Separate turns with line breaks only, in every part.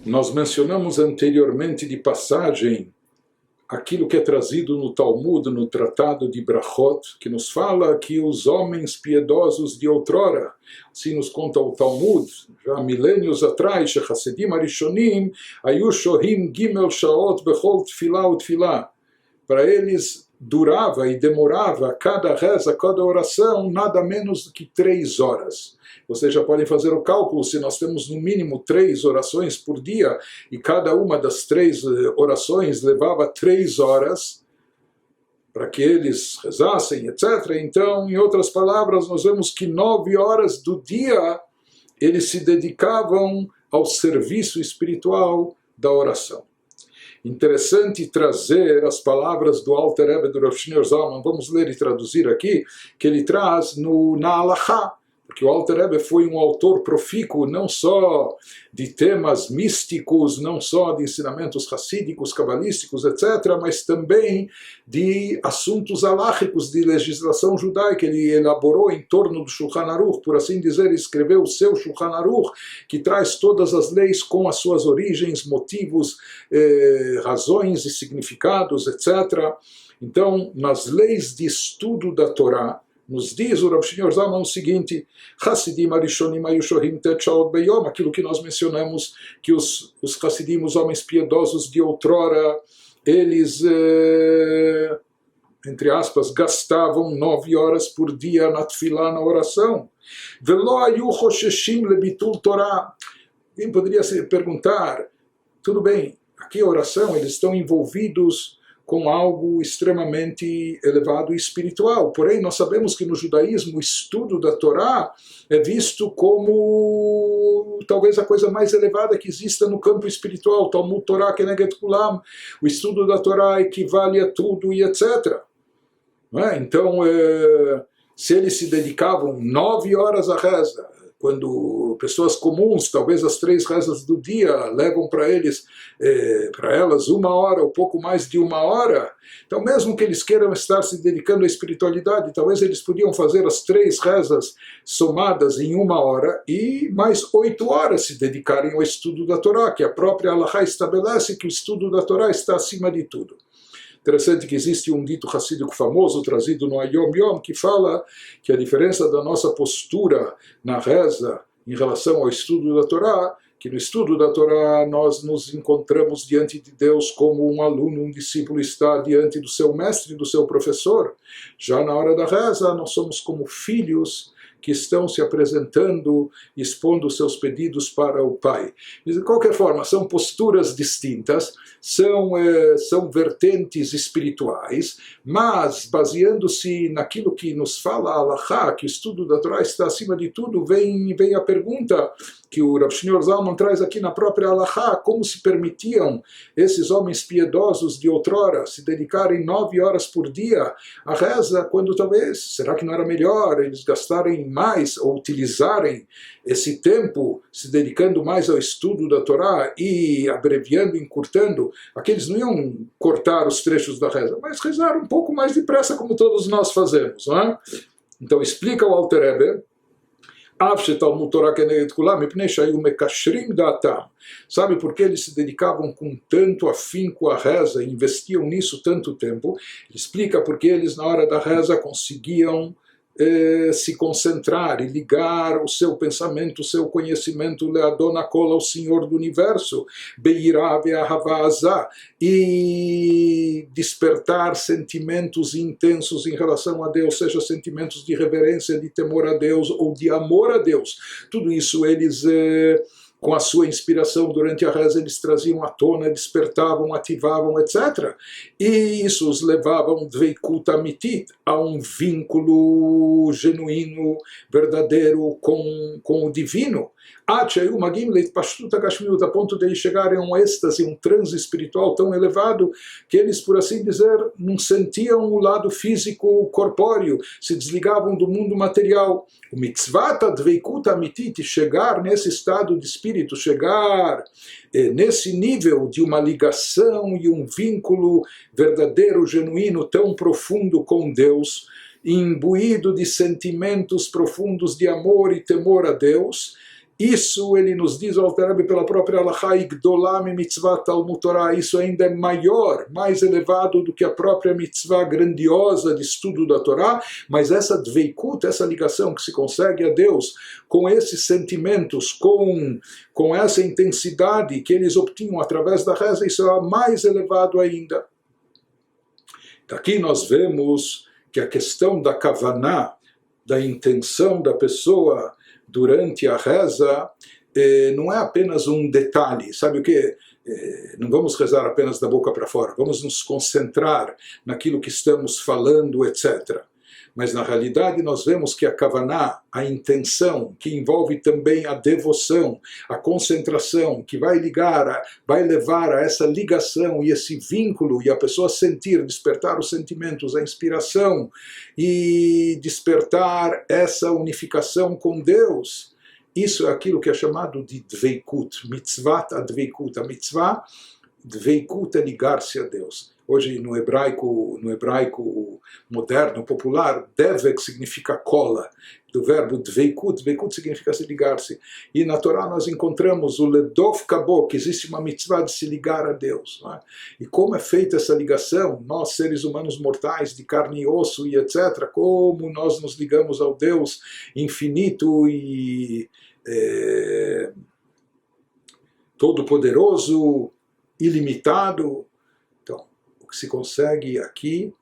Nós mencionamos anteriormente de passagem aquilo que é trazido no Talmud, no Tratado de Brachot, que nos fala que os homens piedosos de outrora, assim nos conta o Talmud, já milênios atrás, Shechassidim Arishonim, Ayu Shohim Gimel Shaot Bechol Tfilah Utfilah. Para eles durava e demorava cada reza, cada oração, nada menos do que 3 horas. Vocês já podem fazer o cálculo, se nós temos no mínimo 3 orações por dia, e cada uma das 3 orações levava 3 horas, para que eles rezassem, etc. Então, em outras palavras, nós vemos que 9 horas do dia eles se dedicavam ao serviço espiritual da oração. Interessante trazer as palavras do Alter Rebbe do Rav Shneur Zalman, vamos ler e traduzir aqui, que ele traz na Halachá, porque o Alter Rebbe foi um autor profícuo não só de temas místicos, não só de ensinamentos racídicos, cabalísticos, etc., mas também de assuntos alágicos de legislação judaica. Ele elaborou em torno do Shulchan Aruch, por assim dizer, escreveu o seu Shulchan Aruch, que traz todas as leis com as suas origens, motivos, razões e significados, etc. Então, nas leis de estudo da Torá, nos diz o Rav Shneur Zalman o seguinte: Hassidim Arishonim Ayushohim Tet Shaot Beyom, aquilo que nós mencionamos, que os Hassidim, os homens piedosos de outrora, eles, entre aspas, gastavam 9 horas por dia na tefilá, na oração. Velo ayu chosheshim lebitul Torah. Quem poderia se perguntar, tudo bem, aqui a oração, eles estão envolvidos com algo extremamente elevado e espiritual. Porém, nós sabemos que no judaísmo o estudo da Torá é visto como talvez a coisa mais elevada que exista no campo espiritual. Talmud Torah Keneged Kulam. O estudo da Torá equivale a tudo e etc. Não é? Então, se eles se dedicavam 9 horas à reza, quando pessoas comuns, talvez as 3 rezas do dia, levam para elas 1 hora ou pouco mais de 1 hora, então mesmo que eles queiram estar se dedicando à espiritualidade, talvez eles podiam fazer as 3 rezas somadas em 1 hora e mais 8 horas se dedicarem ao estudo da Torá, que a própria Halachá estabelece que o estudo da Torá está acima de tudo. Interessante que existe um dito racídico famoso trazido no Ayom Yom que fala que a diferença da nossa postura na reza em relação ao estudo da Torá, que no estudo da Torá nós nos encontramos diante de Deus como um aluno, um discípulo está diante do seu mestre, do seu professor. Já na hora da reza nós somos como filhos que estão se apresentando, expondo seus pedidos para o Pai. De qualquer forma, são posturas distintas, são vertentes espirituais, mas baseando-se naquilo que nos fala a Halachá, que o estudo da Torá está acima de tudo, vem a pergunta que o Rav Shneur Zalman traz aqui na própria Halachá: como se permitiam esses homens piedosos de outrora se dedicarem 9 horas por dia à reza, quando talvez, será que não era melhor eles gastarem mais ou utilizarem esse tempo se dedicando mais ao estudo da Torá e abreviando, encurtando? Aqueles não iam cortar os trechos da reza, mas rezar um pouco mais depressa, como todos nós fazemos, não é? Então explica o Alter Rebbe: sabe por que eles se dedicavam com tanto afinco à reza e investiam nisso tanto tempo? Ele explica porque eles na hora da reza conseguiam se concentrar e ligar o seu pensamento, o seu conhecimento leadonakol ao Senhor do Universo, beirá ve'ahavá, e despertar sentimentos intensos em relação a Deus, seja sentimentos de reverência, de temor a Deus ou de amor a Deus. Tudo isso eles, com a sua inspiração durante a reza, eles traziam à tona, despertavam, ativavam, etc. E isso os levava dveikut amitit, a um vínculo genuíno, verdadeiro com o divino. A ponto de eles chegarem a um êxtase, um transe espiritual tão elevado que eles, por assim dizer, não sentiam o lado físico corpóreo, se desligavam do mundo material. O mitzvat adveikut amitit, chegar nesse estado de espírito, chegar nesse nível de uma ligação e um vínculo verdadeiro, genuíno, tão profundo com Deus, imbuído de sentimentos profundos de amor e temor a Deus. Isso ele nos diz, o Alter Rebbe, pela própria Halachá, Igdolá mitzvah Talmud Torah, isso ainda é maior, mais elevado do que a própria mitzvah grandiosa de estudo da Torá, mas essa dveikut, essa ligação que se consegue a Deus com esses sentimentos, com essa intensidade que eles obtinham através da reza, isso é mais elevado ainda. Daqui nós vemos que a questão da kavaná, da intenção da pessoa durante a reza, não é apenas um detalhe, sabe o que? Não vamos rezar apenas da boca para fora, vamos nos concentrar naquilo que estamos falando, etc. Mas na realidade nós vemos que a kavaná, a intenção, que envolve também a devoção, a concentração, que vai levar a essa ligação e esse vínculo, e a pessoa sentir, despertar os sentimentos, a inspiração, e despertar essa unificação com Deus. Isso é aquilo que é chamado de dveikut, mitzvat adveikut. A mitzvah, dveikut é ligar-se a Deus. Hoje no hebraico moderno, popular, devek significa cola, do verbo dveikut, dveikut significa se ligar-se. E na Torá nós encontramos o ledov kabo, que existe uma mitzvah de se ligar a Deus. Não é? E como é feita essa ligação, nós seres humanos mortais, de carne e osso e etc., como nós nos ligamos ao Deus infinito e todo-poderoso, ilimitado. O que se consegue aqui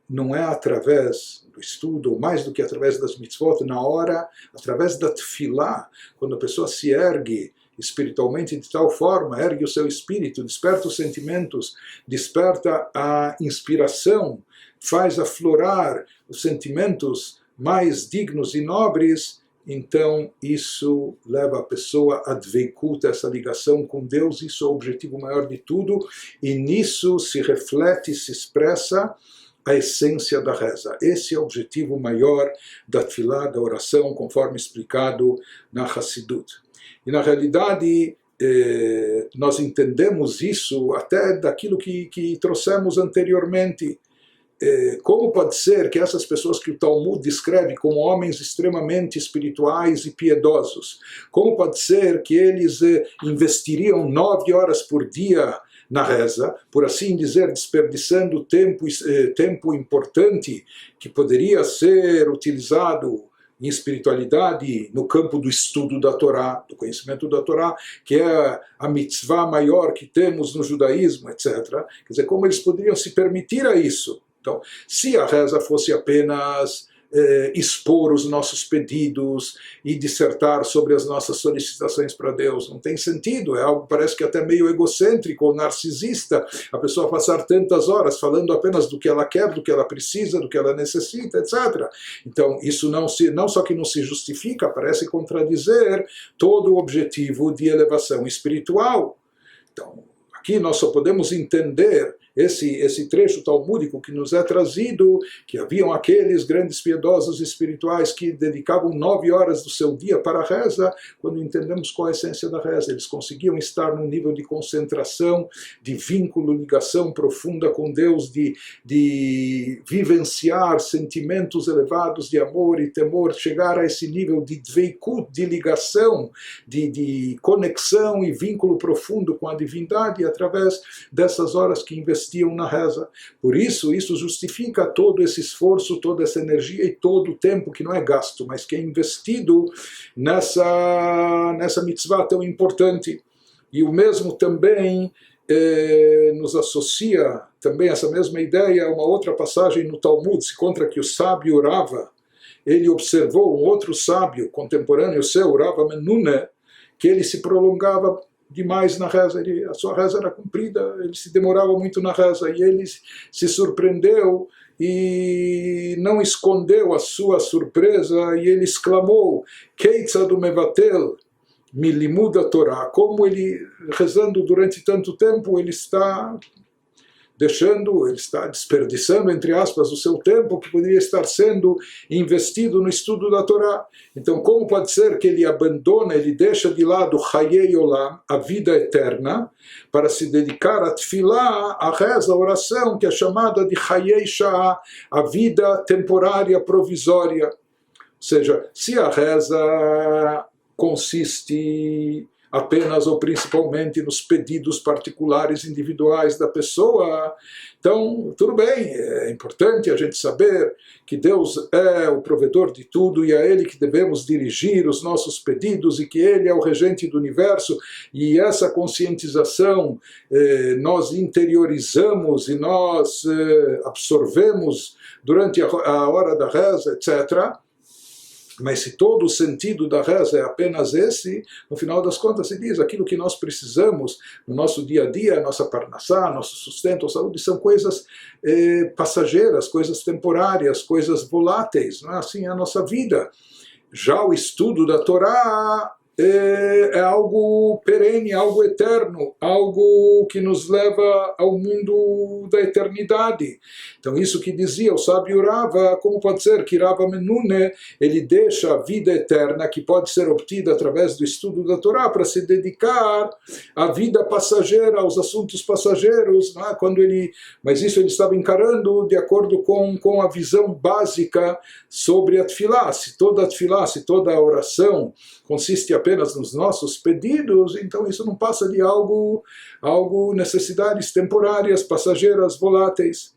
não é através do estudo, mais do que através das mitzvot, na hora, através da tefilá, quando a pessoa se ergue espiritualmente de tal forma, ergue o seu espírito, desperta os sentimentos, desperta a inspiração, faz aflorar os sentimentos mais dignos e nobres, então isso leva a pessoa a dveikut, essa ligação com Deus, isso é o objetivo maior de tudo, e nisso se reflete, se expressa a essência da reza. Esse é o objetivo maior da tefilá, da oração, conforme explicado na Hassidut. E na realidade, nós entendemos isso até daquilo que trouxemos anteriormente. Como pode ser que essas pessoas que o Talmud descreve como homens extremamente espirituais e piedosos, como pode ser que eles investiriam 9 horas por dia na reza, por assim dizer, desperdiçando tempo importante que poderia ser utilizado em espiritualidade no campo do estudo da Torá, do conhecimento da Torá, que é a mitzvah maior que temos no judaísmo, etc. Quer dizer, como eles poderiam se permitir a isso? Então, se a reza fosse apenas expor os nossos pedidos e dissertar sobre as nossas solicitações para Deus, não tem sentido, é algo parece que até meio egocêntrico ou narcisista, a pessoa passar tantas horas falando apenas do que ela quer, do que ela precisa, do que ela necessita, etc. Então, isso não só que não se justifica, parece contradizer todo o objetivo de elevação espiritual. Então, aqui nós só podemos entender esse trecho talmúdico que nos é trazido, que haviam aqueles grandes piedosos espirituais que dedicavam 9 horas do seu dia para a reza, quando entendemos qual é a essência da reza. Eles conseguiam estar num nível de concentração, de vínculo, ligação profunda com Deus, de vivenciar sentimentos elevados de amor e temor, chegar a esse nível de dveikut, de ligação, de conexão e vínculo profundo com a divindade através dessas horas que investiam na reza. Por isso justifica todo esse esforço, toda essa energia e todo o tempo que não é gasto, mas que é investido nessa mitzvah tão importante. E o mesmo também nos associa também essa mesma ideia a uma outra passagem no Talmud. Se encontra que o sábio Rava, ele observou um outro sábio contemporâneo seu, Rava Menune, que ele se prolongava demais na reza, a sua reza era comprida, ele se demorava muito na reza, e ele se surpreendeu e não escondeu a sua surpresa, e ele exclamou: Keitzad mevatel milimud Torá, como ele, rezando durante tanto tempo, ele está desperdiçando, entre aspas, o seu tempo que poderia estar sendo investido no estudo da Torá. Então, como pode ser que ele abandona, ele deixa de lado Chayei Olam, a vida eterna, para se dedicar a tefilá, a reza, a oração, que é chamada de Chayei Sha'ah, a vida temporária, provisória. Ou seja, se a reza consiste apenas ou principalmente nos pedidos particulares individuais da pessoa. Então, tudo bem, é importante a gente saber que Deus é o provedor de tudo e é a Ele que devemos dirigir os nossos pedidos e que Ele é o regente do universo, e essa conscientização nós interiorizamos e nós absorvemos durante a hora da reza, etc. Mas se todo o sentido da reza é apenas esse, no final das contas se diz, aquilo que nós precisamos no nosso dia a dia, nossa parnassá, nosso sustento, saúde, são coisas passageiras, coisas temporárias, coisas voláteis, não é assim a nossa vida. Já o estudo da Torá é algo perene, algo eterno, algo que nos leva ao mundo da eternidade. Então isso que dizia o sábio Rava, como pode ser que Rava Menune, ele deixa a vida eterna, que pode ser obtida através do estudo da Torá, para se dedicar à vida passageira, aos assuntos passageiros, não é? Mas isso ele estava encarando de acordo com a visão básica sobre a tefilá. Se toda a tefilá, se toda a oração consiste apenas nos nossos pedidos, então isso não passa de algo necessidades temporárias, passageiras, voláteis.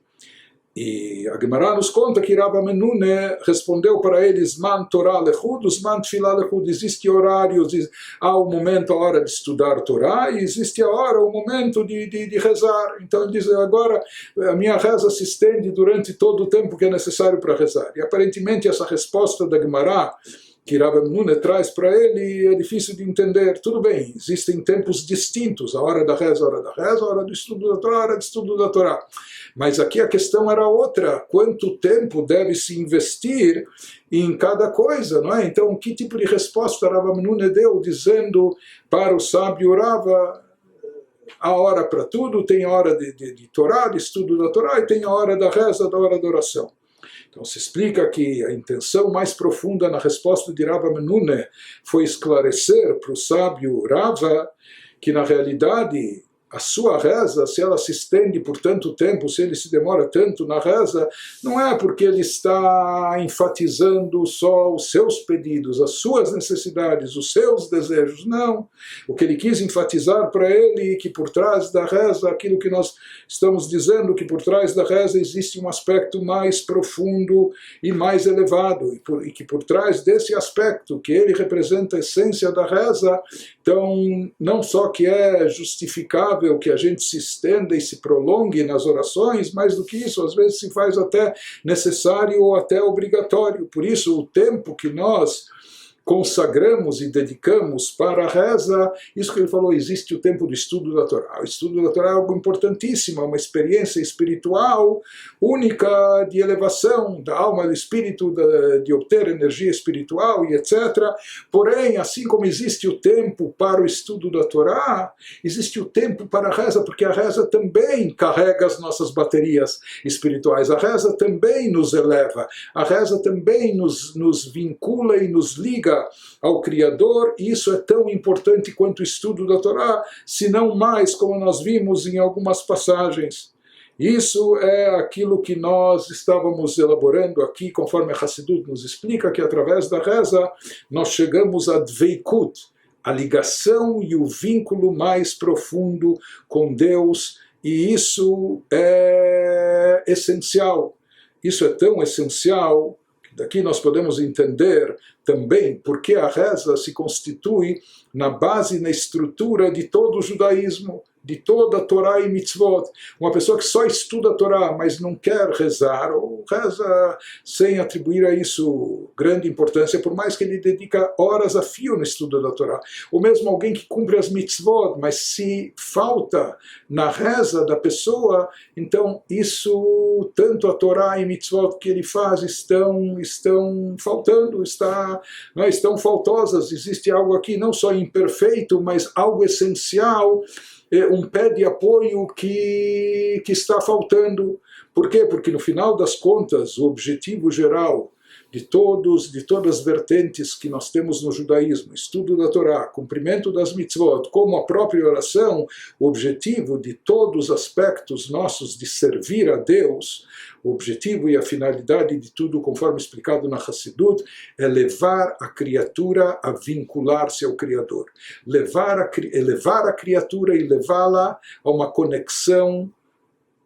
E a Gemara nos conta que Rava Menune respondeu para eles: "Man Torah lechud, man tefilá lechud." Existe horários, há o momento, a hora de estudar Torá, e existe a hora, o momento de rezar. Então ele diz: agora a minha reza se estende durante todo o tempo que é necessário para rezar. E aparentemente essa resposta da Gemara que Rava Menune traz para ele é difícil de entender. Tudo bem, existem tempos distintos, a hora da reza, a hora do estudo da Torá, a hora do estudo da Torá. Mas aqui a questão era outra: quanto tempo deve se investir em cada coisa, não é? Então, que tipo de resposta Rava Menune deu, dizendo para o sábio Rava: a hora para tudo, tem a hora de Torá, de estudo da Torá, e tem a hora da reza, da hora da oração. Então se explica que a intenção mais profunda na resposta de Rava Menune foi esclarecer para o sábio Rava que na realidade a sua reza, se ela se estende por tanto tempo, se ele se demora tanto na reza, não é porque ele está enfatizando só os seus pedidos, as suas necessidades, os seus desejos, não. O que ele quis enfatizar para ele é que por trás da reza, aquilo que nós estamos dizendo, que por trás da reza existe um aspecto mais profundo e mais elevado, e que por trás desse aspecto, que ele representa a essência da reza, então não só que é justificável que a gente se estenda e se prolongue nas orações, mais do que isso, às vezes se faz até necessário ou até obrigatório. Por isso, o tempo que nós consagramos e dedicamos para a reza, isso que ele falou, existe o tempo do estudo da Torá. O estudo da Torá é algo importantíssimo, é uma experiência espiritual única de elevação da alma, do espírito, de obter energia espiritual e etc. Porém, assim como existe o tempo para o estudo da Torá, existe o tempo para a reza, porque a reza também carrega as nossas baterias espirituais, a reza também nos eleva, a reza também nos vincula e nos liga ao Criador, e isso é tão importante quanto o estudo da Torá, se não mais, como nós vimos em algumas passagens. Isso é aquilo que nós estávamos elaborando aqui, conforme a Hassidut nos explica, que através da reza nós chegamos a Dveikut, a ligação e o vínculo mais profundo com Deus, e isso é essencial. Isso é tão essencial que daqui nós podemos entender também porque a reza se constitui na base, na estrutura de todo o judaísmo, de toda a Torá e mitzvot. Uma pessoa que só estuda a Torá, mas não quer rezar, ou reza sem atribuir a isso grande importância, por mais que ele dedica horas a fio no estudo da Torá. Ou mesmo alguém que cumpre as mitzvot, mas se falta na reza da pessoa, então isso, tanto a Torá e mitzvot que ele faz estão faltando, estão faltosas. Existe algo aqui não só imperfeito, mas algo essencial, um pé de apoio que está faltando. Por quê? Porque no final das contas, o objetivo geral de todas as vertentes que nós temos no judaísmo, estudo da Torá, cumprimento das mitzvot, como a própria oração, o objetivo de todos os aspectos nossos de servir a Deus, o objetivo e a finalidade de tudo, conforme explicado na Hassidut, é levar a criatura a vincular-se ao Criador. Elevar a criatura e levá-la a uma conexão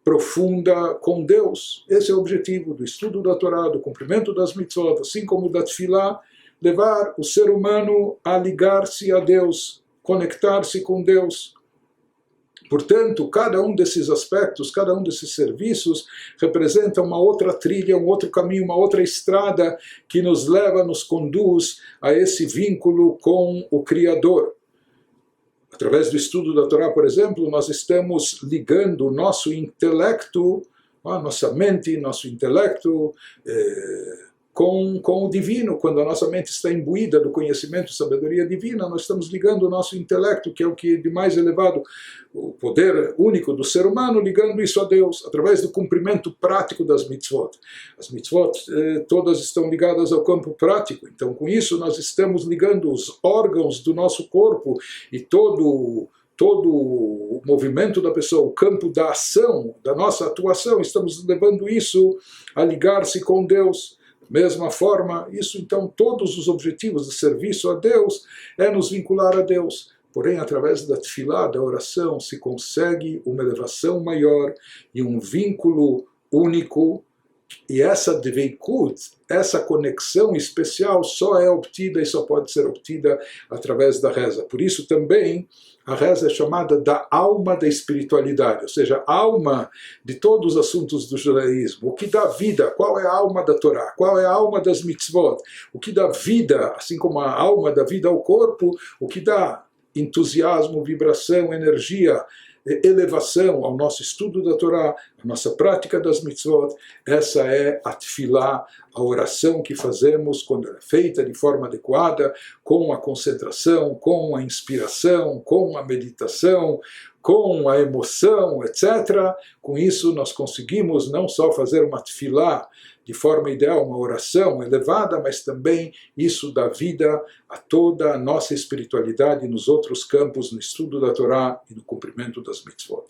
profunda com Deus. Esse é o objetivo do estudo da Torá, do cumprimento das mitzvot, assim como da tefilá, levar o ser humano a ligar-se a Deus, conectar-se com Deus. Portanto, cada um desses aspectos, cada um desses serviços representa uma outra trilha, um outro caminho, uma outra estrada que nos leva, nos conduz a esse vínculo com o Criador. Através do estudo da Torá, por exemplo, nós estamos ligando o nosso intelecto, a nossa mente, nosso intelecto, com o divino. Quando a nossa mente está imbuída do conhecimento e sabedoria divina, nós estamos ligando o nosso intelecto, que é o que é de mais elevado, o poder único do ser humano, ligando isso a Deus, através do cumprimento prático das mitzvot. As mitzvot todas estão ligadas ao campo prático, então com isso nós estamos ligando os órgãos do nosso corpo e todo o movimento da pessoa, o campo da ação, da nossa atuação, estamos levando isso a ligar-se com Deus. Mesma forma, isso então, todos os objetivos de serviço a Deus é nos vincular a Deus. Porém, através da tefilá, da oração, se consegue uma elevação maior e um vínculo único. E essa dveikut, essa conexão especial, só é obtida e só pode ser obtida através da reza. Por isso também a reza é chamada da alma da espiritualidade, ou seja, a alma de todos os assuntos do judaísmo. O que dá vida, qual é a alma da Torá, qual é a alma das mitzvot, o que dá vida, assim como a alma dá vida ao corpo, o que dá entusiasmo, vibração, energia, elevação ao nosso estudo da Torá, a nossa prática das mitzvot. Essa é a tefilá, a oração que fazemos quando ela é feita de forma adequada, com a concentração, com a inspiração, com a meditação, com a emoção, etc. Com isso nós conseguimos não só fazer uma tefilá de forma ideal, uma oração elevada, mas também isso dá vida a toda a nossa espiritualidade nos outros campos, no estudo da Torá e no cumprimento das mitzvot.